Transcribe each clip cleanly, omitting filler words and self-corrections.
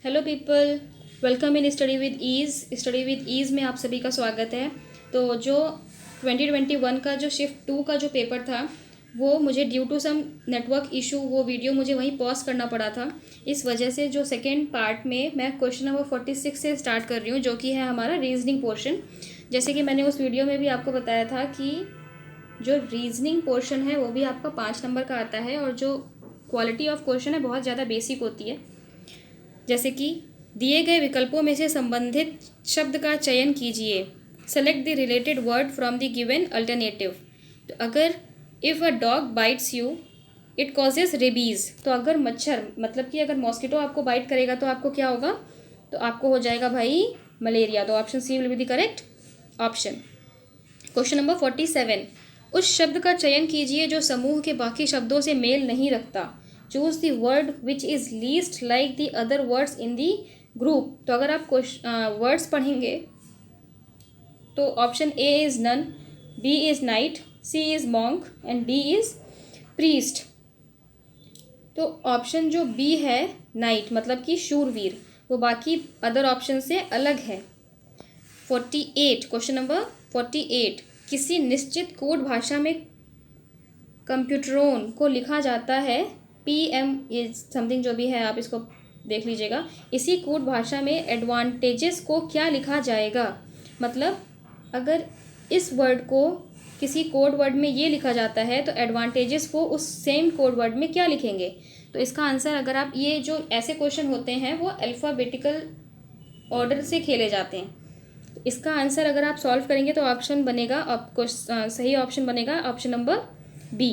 Hello people, welcome in study with ease. Study with ease में आप सभी का स्वागत है। तो जो 2021 का जो शिफ्ट 2 का जो पेपर था वो मुझे due to some network issue वो वीडियो मुझे वहीं पॉज करना पड़ा था। इस वजह से जो सेकेंड पार्ट में मैं क्वेश्चन नंबर 46 से स्टार्ट कर रही हूँ, जो कि है हमारा रीजनिंग पोर्शन। जैसे कि मैंने उस वीडियो में भी आपको बताया था कि जो रीजनिंग पोर्शन है वो भी आपका 5 नंबर का आता है और जो क्वालिटी ऑफ क्वेश्चन है बहुत ज़्यादा बेसिक होती है। जैसे कि दिए गए विकल्पों में से संबंधित शब्द का चयन कीजिए। Select the related word from the given alternative. तो अगर if a dog bytes you it causes rabies, तो अगर मच्छर मतलब कि अगर मॉस्किटो आपको बाइट करेगा तो आपको क्या होगा, तो आपको हो जाएगा भाई मलेरिया। तो option C will be the correct option. Question number 47, उस शब्द का चयन कीजिए जो समूह के बाकी शब्दों से मेल नहीं रखता। Choose the word which is least like the other words in the group. तो अगर आप वर्ड्स पढ़ेंगे तो option A is nun, B is knight, C is monk and D is priest. तो ऑप्शन जो बी है नाइट मतलब कि शूरवीर, वो बाकी अदर ऑप्शन से अलग है। 48, क्वेश्चन नंबर 48, किसी निश्चित कोड भाषा में कंप्यूटरोन को लिखा जाता है। PM ये समथिंग जो भी है आप इसको देख लीजिएगा। इसी कोड भाषा में एडवांटेजेस को क्या लिखा जाएगा। मतलब अगर इस वर्ड को किसी कोड वर्ड में ये लिखा जाता है तो एडवांटेजेस को उस सेम कोड वर्ड में क्या लिखेंगे। तो इसका आंसर, अगर आप ये जो ऐसे क्वेश्चन होते हैं वो अल्फ़ाबेटिकल ऑर्डर से खेले जाते हैं। तो इसका आंसर अगर आप सॉल्व करेंगे तो ऑप्शन बनेगा, आपको सही ऑप्शन बनेगा option number B.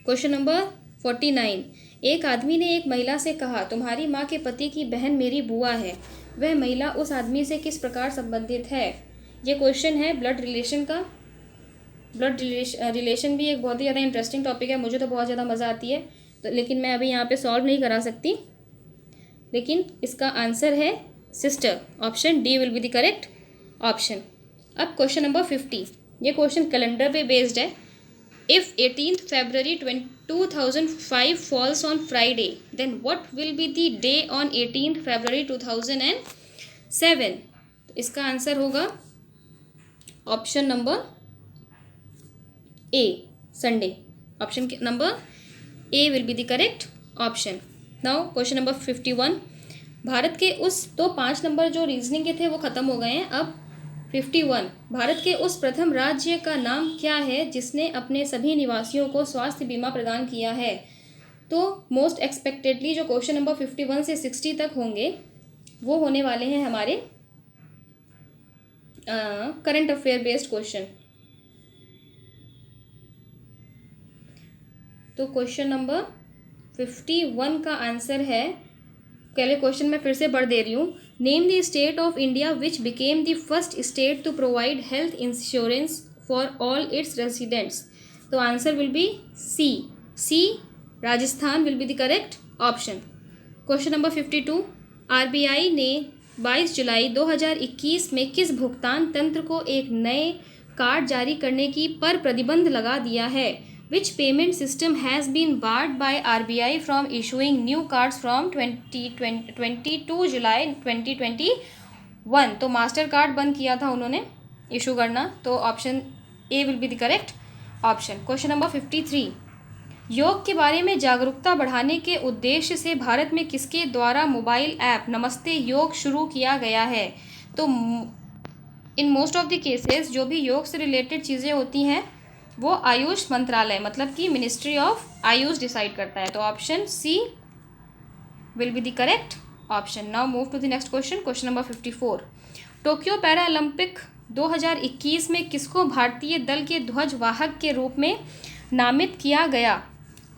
Question number 49, एक आदमी ने एक महिला से कहा, तुम्हारी माँ के पति की बहन मेरी बुआ है। वह महिला उस आदमी से किस प्रकार संबंधित है। ये क्वेश्चन है ब्लड रिलेशन का। ब्लड रिलेशन भी एक बहुत ही ज़्यादा इंटरेस्टिंग टॉपिक है, मुझे तो बहुत ज़्यादा मज़ा आती है। तो लेकिन मैं अभी यहाँ पे सॉल्व नहीं करा सकती, लेकिन इसका आंसर है sister. Option D will be the correct option. अब क्वेश्चन नंबर 50, ये क्वेश्चन कैलेंडर पे बेस्ड है। If 18th February 2005 falls on Friday, then what will be the day on 18th February 2007? तो इसका आंसर होगा option number A, Sunday. Option number A will be the correct option. Now question number 51, Bharat के उस, तो 5 number जो reasoning के थे वो ख़त्म हो गए हैं। अब 51, भारत के उस प्रथम राज्य का नाम क्या है जिसने अपने सभी निवासियों को स्वास्थ्य बीमा प्रदान किया है। तो मोस्ट एक्सपेक्टेडली जो क्वेश्चन नंबर 51 से 60 तक होंगे वो होने वाले हैं हमारे करंट अफेयर बेस्ड क्वेश्चन। तो क्वेश्चन नंबर 51 का आंसर है, पहले क्वेश्चन मैं फिर से पढ़ दे रही हूँ। Name the state of India which became the first state to provide health insurance for all its residents. तो answer will be C Rajasthan will be the correct option. Question number 52, RBI ने 22 जुलाई 2021 में किस भुगतान तंत्र को एक नए कार्ड जारी करने की पर प्रतिबंध लगा दिया है। Which payment system has been barred by RBI from issuing new cards from 22 जुलाई 2021? तो मास्टर कार्ड बंद किया था उन्होंने इशू करना। तो option A will be the correct option. Question number 53, योग के बारे में जागरूकता बढ़ाने के उद्देश्य से भारत में किसके द्वारा मोबाइल ऐप नमस्ते योग शुरू किया गया है। तो in most of the cases जो भी योग से रिलेटेड चीज़ें होती हैं वो आयुष मंत्रालय मतलब कि मिनिस्ट्री ऑफ आयुष डिसाइड करता है। तो option C will be the correct option. Now move to the next question, question number 54, Tokyo para Olympic 2021 में किसको भारतीय दल के ध्वजवाहक के रूप में नामित किया गया।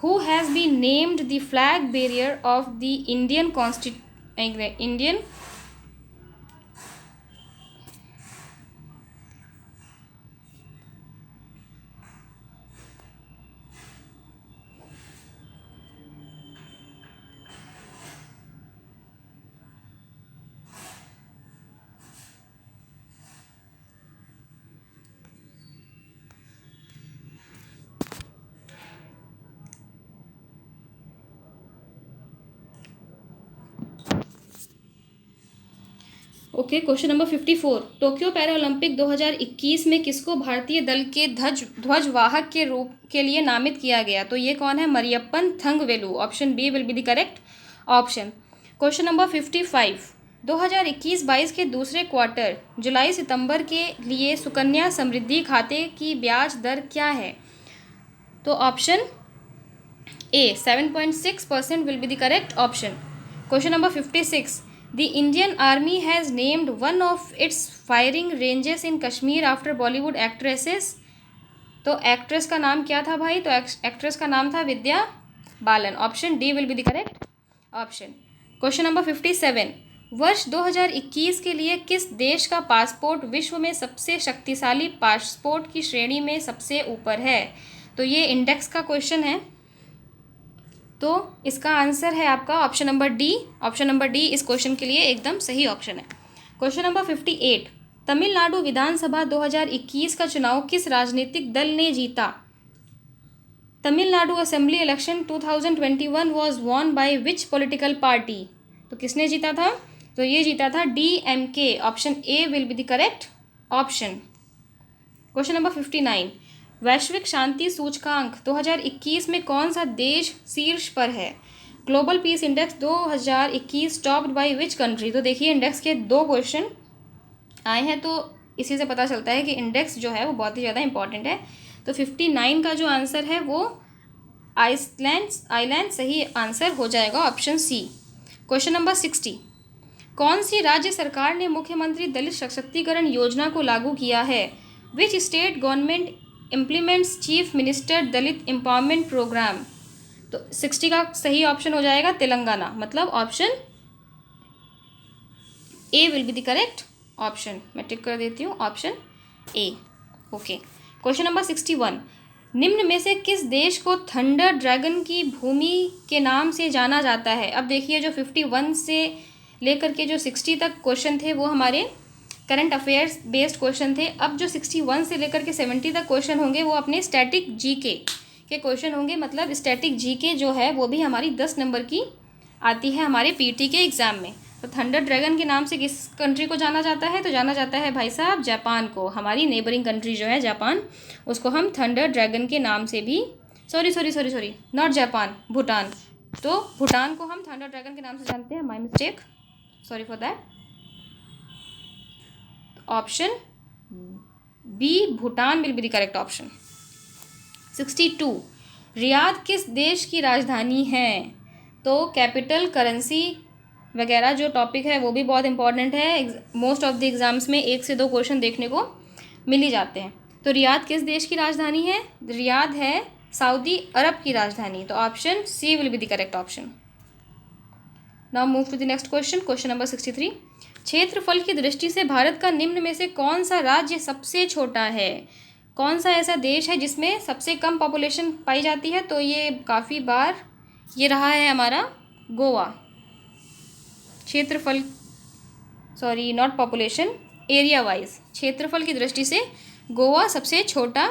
Who has been named the flag bearer of the Indian okay, question number 54। Tokyo Paralympic 2021 में किसको भारतीय दल के ध्वजवाहक के रूप के लिए नामित किया गया? तो ये कौन है? Mariyappan Thangavelu. Option B will be the correct option. Question number 55। 2021-22 के दूसरे क्वार्टर जुलाई सितंबर के लिए सुकन्या समृद्धि खाते की ब्याज दर क्या है? तो option A 7.6% will be the correct option. Question number 56। The Indian Army has named one of its firing ranges in Kashmir after Bollywood actresses। तो एक्ट्रेस का नाम क्या था भाई? तो एक्ट्रेस का नाम था Vidya Balan. Option D will be the correct option. Question number 57। वर्ष 2021 के लिए किस देश का पासपोर्ट विश्व में सबसे शक्तिशाली पासपोर्ट की श्रेणी में सबसे ऊपर है? तो ये इंडेक्स का क्वेश्चन है, तो इसका आंसर है आपका option number D. Option number D इस क्वेश्चन के लिए एकदम सही ऑप्शन है। Question number 58। तमिलनाडु विधानसभा 2021 का चुनाव किस राजनीतिक दल ने जीता? Tamil Nadu assembly election 2021 was won by which political party? तो किसने जीता था? तो ये जीता था DMK। Option A will be the correct option. Question number 59। वैश्विक शांति सूचकांक 2021 में कौन सा देश शीर्ष पर है? Global peace index 2021 topped by which country? तो देखिए इंडेक्स के दो क्वेश्चन आए हैं, तो इसी से पता चलता है कि इंडेक्स जो है वो बहुत ही ज़्यादा इंपॉर्टेंट है। तो 59 का जो आंसर है वो आइलैंड सही आंसर हो जाएगा, ऑप्शन सी। Question number 60। कौन सी राज्य सरकार ने मुख्यमंत्री दलित सशक्तिकरण योजना को लागू किया है? Which state government implements chief minister Dalit empowerment program? तो 60 का सही ऑप्शन हो जाएगा तेलंगाना, मतलब option A will be the correct option. मैं टिक कर देती हूँ option A. Okay, question number 61। निम्न में से किस देश को थंडर ड्रैगन की भूमि के नाम से जाना जाता है? अब देखिए जो 51 से लेकर के जो 60 तक क्वेश्चन थे वो हमारे करंट अफेयर्स बेस्ड क्वेश्चन थे। अब जो 61 से लेकर के 70 तक क्वेश्चन होंगे वो अपने स्टैटिक जीके के क्वेश्चन होंगे। मतलब स्टैटिक जीके जो है वो भी हमारी 10 नंबर की आती है हमारे पीटी के एग्ज़ाम में। तो थंडर ड्रैगन के नाम से किस कंट्री को जाना जाता है? तो जाना जाता है भाई साहब जापान को। हमारी नेबरिंग कंट्री जो है जापान, उसको हम थंडर ड्रैगन के नाम से भी सॉरी नॉट जापान, भूटान। तो भूटान को हम थंडर ड्रैगन के नाम से जानते हैं। My mistake, sorry for that. Option B Bhutan will be the correct option. 62। Riyadh किस देश की राजधानी है? तो कैपिटल, करेंसी वगैरह जो टॉपिक है वो भी बहुत इंपॉर्टेंट है। मोस्ट ऑफ द एग्जाम्स में 1 से 2 क्वेश्चन देखने को मिल ही जाते हैं। तो रियाद किस देश की राजधानी है? रियाद है सऊदी अरब की राजधानी। तो option C will be the correct option. Now move to the next question. Question number 63। क्षेत्रफल की दृष्टि से भारत का निम्न में से कौन सा राज्य सबसे छोटा है? कौन सा ऐसा देश है जिसमें सबसे कम पॉपुलेशन पाई जाती है? तो ये काफ़ी बार ये रहा है हमारा गोवा। क्षेत्रफल, sorry not population, area wise, क्षेत्रफल की दृष्टि से गोवा सबसे छोटा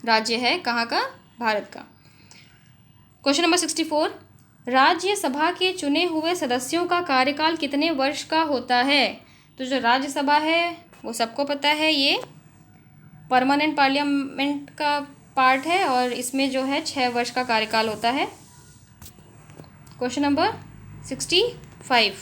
राज्य है। कहाँ का? भारत का। Question number 64। राज्यसभा के चुने हुए सदस्यों का कार्यकाल कितने वर्ष का होता है? तो जो राज्यसभा है वो सबको पता है, ये परमानेंट पार्लियामेंट का पार्ट है और इसमें जो है 6 वर्ष का कार्यकाल होता है। Question number 65।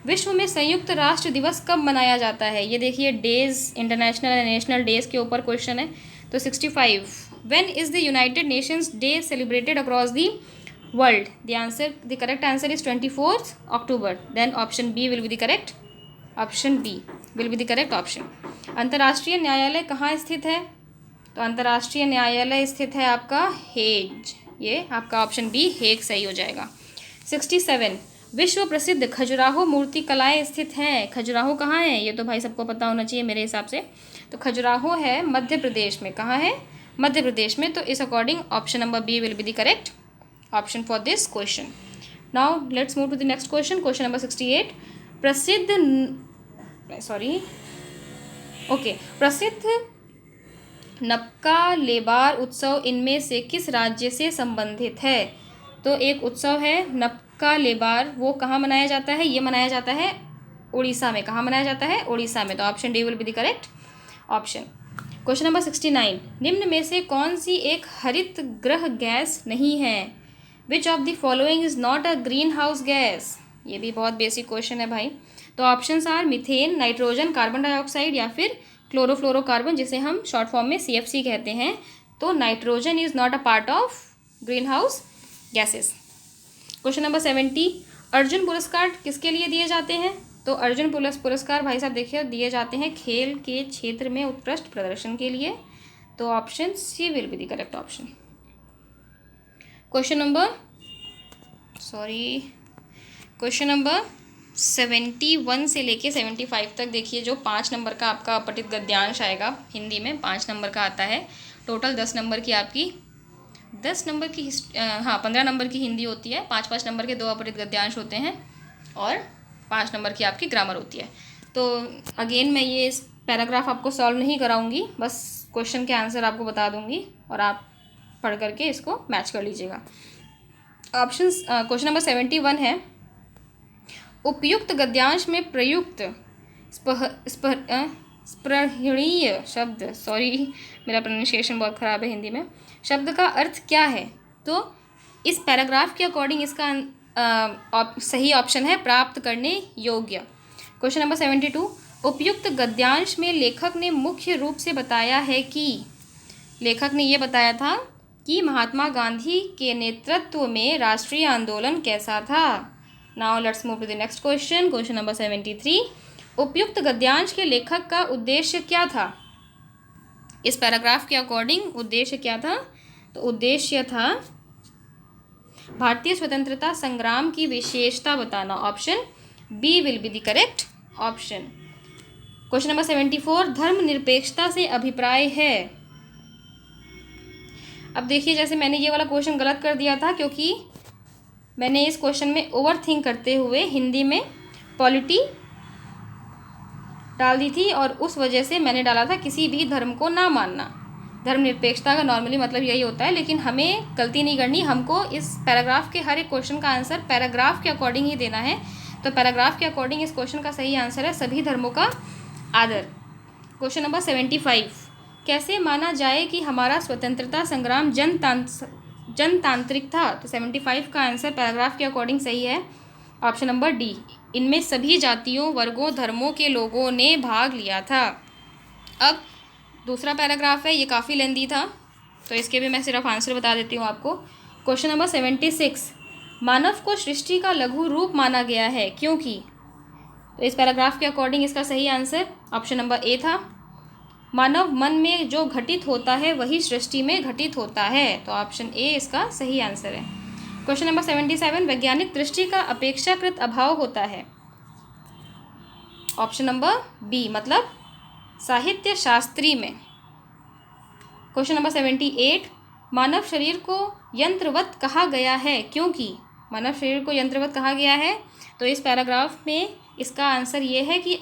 विश्व में संयुक्त राष्ट्र दिवस कब मनाया जाता है? ये देखिए days, international and national days के ऊपर क्वेश्चन है। तो 65। When is the United Nations day celebrated across the world? The correct answer is 24 October. Then option B will be the correct, option B will be the correct option. अंतर्राष्ट्रीय न्यायालय कहाँ स्थित है? तो अंतर्राष्ट्रीय न्यायालय स्थित है आपका हेग। ये आपका ऑप्शन बी हेग सही हो जाएगा। 67। विश्व प्रसिद्ध खजुराहो मूर्ति कलाएँ स्थित हैं। खजुराहो कहाँ है? ये तो भाई सबको पता होना चाहिए मेरे हिसाब से। तो खजुराहो है मध्य प्रदेश में। कहाँ है? मध्य प्रदेश में। तो इस according option number B will be the correct option for this question. Now let's move to the next question. Question number 68। प्रसिद्ध नपका लेबार उत्सव इनमें से किस राज्य से संबंधित है? तो एक उत्सव है नपका लेबार, वो कहाँ मनाया जाता है? ये मनाया जाता है उड़ीसा में। कहाँ मनाया जाता है? उड़ीसा में। तो option D will be the correct option. Question number 69, निम्न में से कौन सी एक हरित गृह गैस नहीं है? Which of the following is not a greenhouse gas? ये भी बहुत बेसिक क्वेश्चन है भाई। तो options are methane, nitrogen, carbon dioxide या फिर क्लोरोफ्लोरोकार्बन, जिसे हम शॉर्ट फॉर्म में CFC कहते हैं। तो nitrogen is not a part of green house gases. Question number 70, Arjun पुरस्कार किसके लिए दिए जाते हैं? तो अर्जुन पुरस्कार भाई साहब देखिए दिए जाते हैं खेल के क्षेत्र में उत्कृष्ट प्रदर्शन के लिए। तो option C will be the correct option. Question number 71 से लेके 75 तक देखिए, जो 5 नंबर का आपका अपठित गद्यांश आएगा हिंदी में, 5 नंबर का आता है। टोटल 10 नंबर की आपकी 15 नंबर की हिंदी होती है, 5 नंबर के 2 अपठित गद्यांश होते हैं और 5 नंबर की आपकी ग्रामर होती है। तो अगेन मैं ये इस पैराग्राफ आपको सॉल्व नहीं कराऊंगी, बस क्वेश्चन के आंसर आपको बता दूंगी और आप पढ़ करके इसको मैच कर लीजिएगा। ऑप्शंस, क्वेश्चन नंबर 71 है, उपयुक्त गद्यांश में प्रयुक्त स्पृहणीय शब्द, सॉरी मेरा प्रोनाउंसिएशन बहुत ख़राब है हिंदी में, शब्द का अर्थ क्या है? तो इस पैराग्राफ के अकॉर्डिंग इसका सही ऑप्शन है प्राप्त करने योग्य। क्वेश्चन नंबर 72, उपयुक्त गद्यांश में लेखक ने मुख्य रूप से बताया है कि, लेखक ने ये बताया था कि महात्मा गांधी के नेतृत्व में राष्ट्रीय आंदोलन कैसा था। Now let's move to the next question. Question number 73, उपयुक्त गद्यांश के लेखक का उद्देश्य क्या था? इस पैराग्राफ के अकॉर्डिंग उद्देश्य क्या था? तो उद्देश्य था भारतीय स्वतंत्रता संग्राम की विशेषता बताना। Option B will be the correct option. Question number 74, धर्मनिरपेक्षता से अभिप्राय है। अब देखिए, जैसे मैंने ये वाला क्वेश्चन गलत कर दिया था क्योंकि मैंने इस क्वेश्चन में ओवरथिंक करते हुए हिंदी में पॉलिटी डाल दी थी और उस वजह से मैंने डाला था किसी भी धर्म को ना मानना। धर्मनिरपेक्षता का नॉर्मली मतलब यही होता है, लेकिन हमें गलती नहीं करनी, हमको इस पैराग्राफ के हर एक क्वेश्चन का आंसर पैराग्राफ के अकॉर्डिंग ही देना है। तो पैराग्राफ के अकॉर्डिंग इस क्वेश्चन का सही आंसर है सभी धर्मों का आदर। क्वेश्चन नंबर 75, कैसे माना जाए कि हमारा स्वतंत्रता संग्राम जनतांत्रिक था? तो 75 का आंसर पैराग्राफ के अकॉर्डिंग सही है ऑप्शन नंबर डी, इनमें सभी जातियों, वर्गों, धर्मों के लोगों ने भाग लिया था। अब दूसरा पैराग्राफ है, ये काफ़ी लेंदी था तो इसके भी मैं सिर्फ आंसर बता देती हूँ आपको। क्वेश्चन नंबर 76, मानव को सृष्टि का लघु रूप माना गया है क्योंकि? तो इस पैराग्राफ के अकॉर्डिंग इसका सही आंसर ऑप्शन नंबर ए था, मानव मन में जो घटित होता है वही सृष्टि में घटित होता है। तो ऑप्शन ए इसका सही आंसर है। क्वेश्चन नंबर 77, वैज्ञानिक दृष्टि का अपेक्षाकृत अभाव होता है। ऑप्शन नंबर बी, मतलब साहित्य शास्त्री में। क्वेश्चन नंबर 78, मानव शरीर को यंत्रवत कहा गया है क्योंकि? मानव शरीर को यंत्रवत कहा गया है तो इस पैराग्राफ में इसका आंसर ये है कि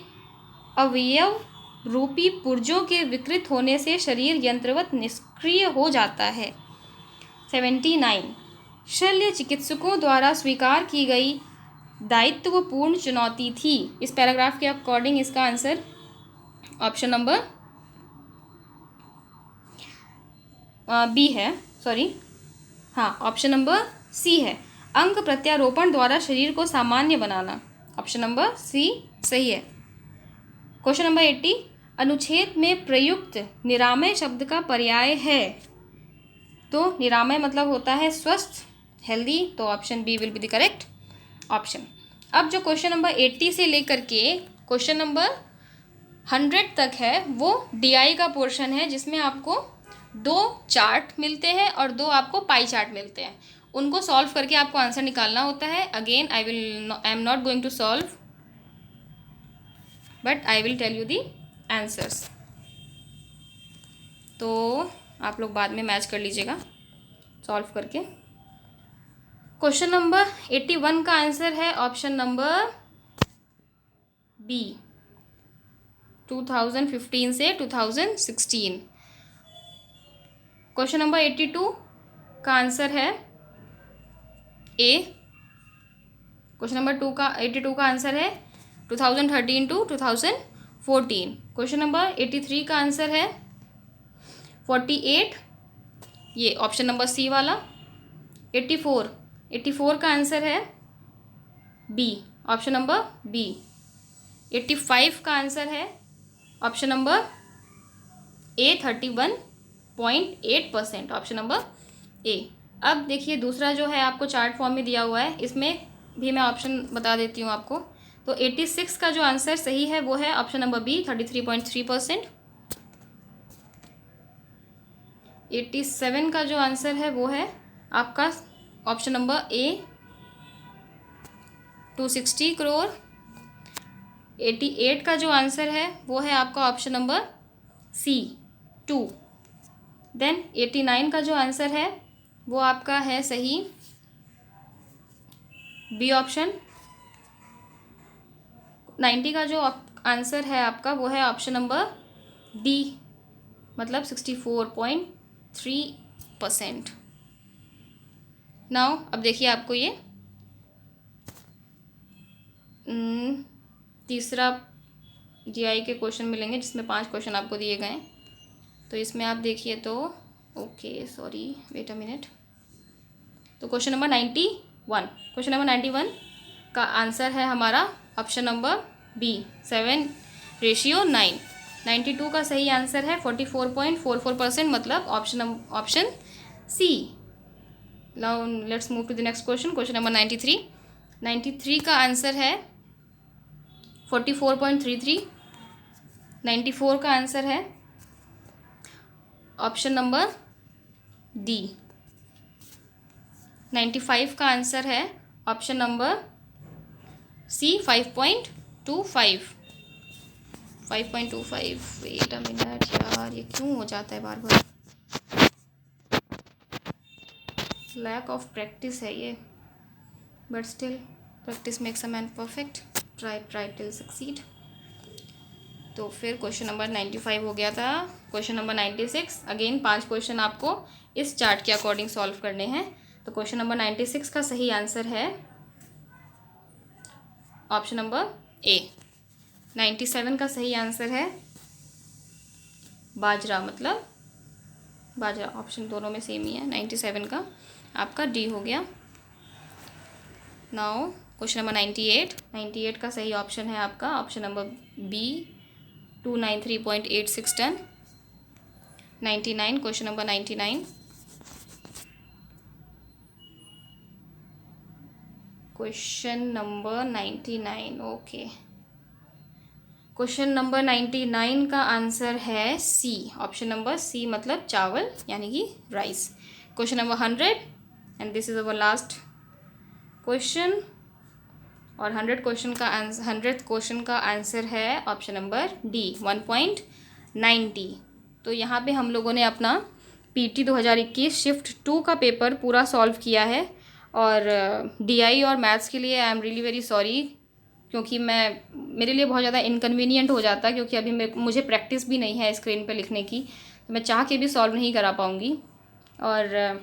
अवयव रूपी पुर्जों के विकृत होने से शरीर यंत्रवत निष्क्रिय हो जाता है। 79, शल्य चिकित्सकों द्वारा स्वीकार की गई दायित्वपूर्ण चुनौती थी। इस पैराग्राफ के अकॉर्डिंग इसका आंसर ऑप्शन नंबर बी है, सॉरी हाँ ऑप्शन नंबर सी है, अंग प्रत्यारोपण द्वारा शरीर को सामान्य बनाना। ऑप्शन नंबर सी सही है। क्वेश्चन नंबर 80, अनुच्छेद में प्रयुक्त निरामय शब्द का पर्याय है। तो निरामय मतलब होता है स्वस्थ, हेल्दी। तो option B will be the correct option. अब जो क्वेश्चन नंबर 80 से लेकर के क्वेश्चन नंबर 100 तक है वो DI का पोर्शन है, जिसमें आपको 2 चार्ट मिलते हैं और 2 आपको पाई चार्ट मिलते हैं। उनको सॉल्व करके आपको आंसर निकालना होता है। Again I am not going to solve but I will tell you the answers, तो आप लोग बाद में मैच कर लीजिएगा सॉल्व करके। क्वेश्चन नंबर 81 का आंसर है ऑप्शन नंबर बी, 2015 से 2016। क्वेश्चन नंबर 82 का आंसर है ए। क्वेश्चन नंबर 82 का आंसर है 2013 टू 2014। क्वेश्चन नंबर 83 का आंसर है 48, ये ऑप्शन नंबर सी वाला। 84 का आंसर है बी, ऑप्शन नंबर बी। 85 का आंसर है option number A, 31.8%, option number A. अब देखिए दूसरा जो है आपको चार्ट फॉर्म में दिया हुआ है, इसमें भी मैं ऑप्शन बता देती हूँ आपको। तो 86 का जो आंसर सही है वो है ऑप्शन नंबर बी, 33.3%। 87 का जो आंसर है वो है आपका ऑप्शन नंबर ए, 260 करोड़। 88 का जो आंसर है वो है आपका ऑप्शन नंबर सी, 2। देन 89 का जो आंसर है वो आपका है सही बी ऑप्शन। 90 का जो आंसर है आपका वो है ऑप्शन नंबर डी, मतलब 64.3%। नाउ अब देखिए आपको ये तीसरा जीआई के क्वेश्चन मिलेंगे जिसमें 5 क्वेश्चन आपको दिए गए। तो इसमें आप देखिए तो okay sorry wait a minute. तो क्वेश्चन नंबर 91 का आंसर है हमारा ऑप्शन नंबर बी, 7:9। 92 का सही आंसर है 44.44%, मतलब option C. Now let's move to the next question. Question number 93 का आंसर है 44.33। 94 का आंसर है ऑप्शन नंबर डी। 95 का आंसर है option number C, 5.25। 5.25। Wait a minute यार, ये क्यों हो जाता है बार बार, लैक ऑफ प्रैक्टिस है ये, but still practice makes a man perfect. Try till succeed. तो फिर क्वेश्चन नंबर 95 हो गया था। क्वेश्चन नंबर 96, अगेन 5 क्वेश्चन आपको इस चार्ट के अकॉर्डिंग सॉल्व करने हैं। तो क्वेश्चन नंबर 96 का सही आंसर है ऑप्शन नंबर ए। 97 का सही आंसर है बाजरा, मतलब बाजरा, ऑप्शन दोनों में सेम ही है। 97 का आपका डी हो गया। नाउ क्वेश्चन नंबर 98 का सही ऑप्शन है आपका option number B, 293.86 ton. 99, question number 99। Question number 99 okay. Question number 99 का आंसर है सी, ऑप्शन नंबर सी, मतलब चावल यानी कि rice. Question number 100 and this is our last question, और 100th क्वेश्चन का आंसर है ऑप्शन नंबर डी, 1.90। तो यहाँ पे हम लोगों ने अपना पीटी 2021 शिफ्ट 2 का पेपर पूरा सॉल्व किया है। और डीआई और मैथ्स के लिए I am really very sorry, क्योंकि मेरे लिए बहुत ज़्यादा इनकन्वीनियंट हो जाता है, क्योंकि अभी मुझे प्रैक्टिस भी नहीं है स्क्रीन पे लिखने की, तो मैं चाह के भी सॉल्व नहीं करा पाऊँगी। और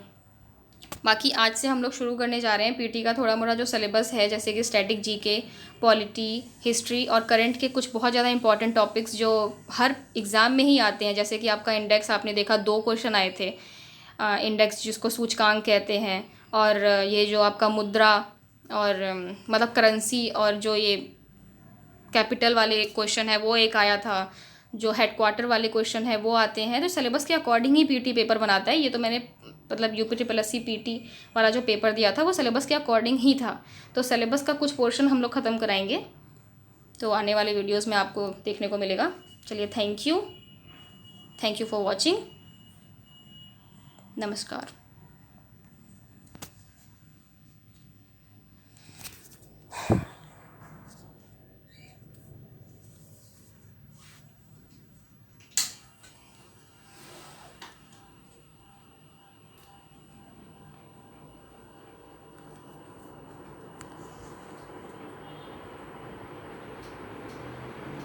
बाकी आज से हम लोग शुरू करने जा रहे हैं पीटी का थोड़ा मोड़ा जो सिलेबस है, जैसे कि स्टैटिक जीके, पॉलिटी, हिस्ट्री और करंट के कुछ बहुत ज़्यादा इंपॉर्टेंट टॉपिक्स जो हर एग्ज़ाम में ही आते हैं। जैसे कि आपका इंडेक्स आपने देखा 2 क्वेश्चन आए थे, इंडेक्स जिसको सूचकांक कहते हैं, और ये जो आपका मुद्रा और मतलब करेंसी और जो ये कैपिटल वाले क्वेश्चन है वो एक आया था, जो हेडक्वार्टर वाले क्वेश्चन है वो आते हैं। तो सिलेबस के अकॉर्डिंग ही पीटी पेपर बनाता है। ये तो मैंने मतलब UPSSC पीटी वाला जो पेपर दिया था वो सिलेबस के अकॉर्डिंग ही था। तो सिलेबस का कुछ पोर्शन हम लोग ख़त्म कराएंगे, तो आने वाले वीडियोज़ में आपको देखने को मिलेगा। चलिए थैंक यू फॉर वॉचिंग। नमस्कार।